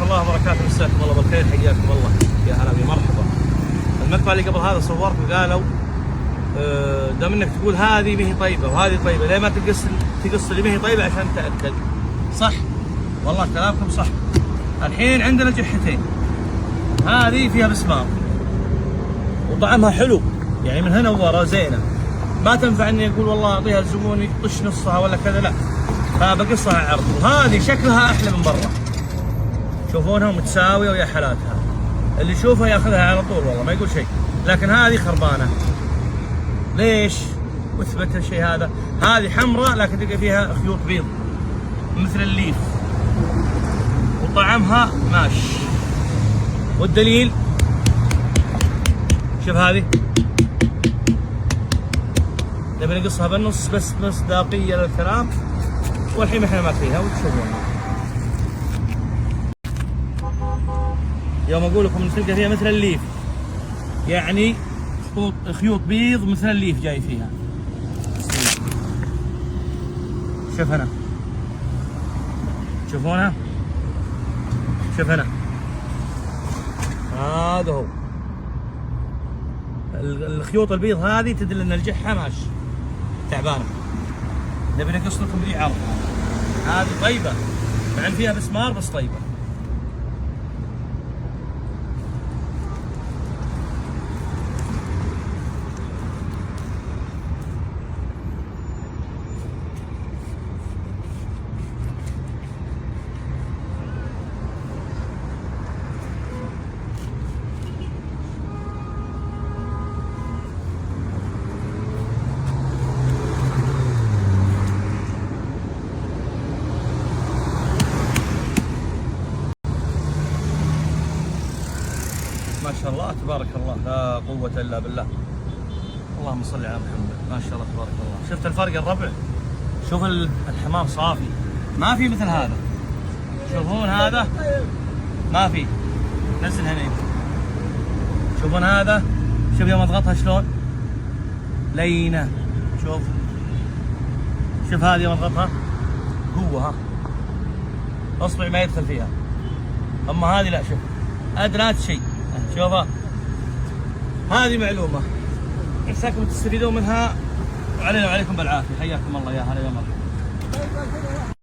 الله وبركاته، مساكم الله بالخير، حياكم الله، يا هلا مرحبا. المقطع اللي قبل هذا صورت وقالوا دام انك تقول هذه ما هي طيبه وهذه طيبه، ليه ما تقص اللي ما هي طيبه عشان تاكد؟ صح؟ والله كلامكم صح. الحين عندنا جحتين، هذه فيها مسمار وطعمها حلو، يعني من هنا وورا زينه، ما تنفع اني اقول والله اعطيها الزبون يطش نصها ولا كذا، لا، فبقصها عرض. وهذه شكلها احلى من برا، شوفونها متساويه ويا حالاتها، اللي يشوفها ياخذها على طول والله ما يقول شيء. لكن هذه خربانه، ليش؟ واثبت الشيء هذا، هذه حمراء لكن تلقى فيها خيوط بيض مثل الليف وطعمها ماش. والدليل شوف هذه، نبي نقصها بالنص بس مصداقيه للكلام، والحين احنا ماكلينها وتشوفونها. يوم اقول لكم تلقى فيها مثل الليف، يعني خيوط بيض مثل الليف جاي فيها. شوف هنا، تشوفونها؟ شوف هنا، هذا هو الخيوط البيض هذه تدل ان الجحه ماش تعبانه. نبي نقص لكم ذي عرض، هذه طيبه مع ان فيها مسمار بس طيبه. ما شاء الله تبارك الله، لا قوة إلا بالله. اللهم صل على محمد، ما شاء الله تبارك الله. شفت الفرق الربع؟ شوف الحمام صافي، ما في مثل هذا. شوفون هذا ما في، نزل هنا يمكن. شوفون هذا، شوف يوم اضغطها شلون لينة، شوف هذه يوم اضغطها قوة، ها اصبعي ما يدخل فيها. اما هذه لا، شوف ادنى شيء، شوفها. هذه معلومة عساكم تستفيدون منها، وعلينا وعليكم بالعافية. حياكم الله، يا هلا يا مرحبا.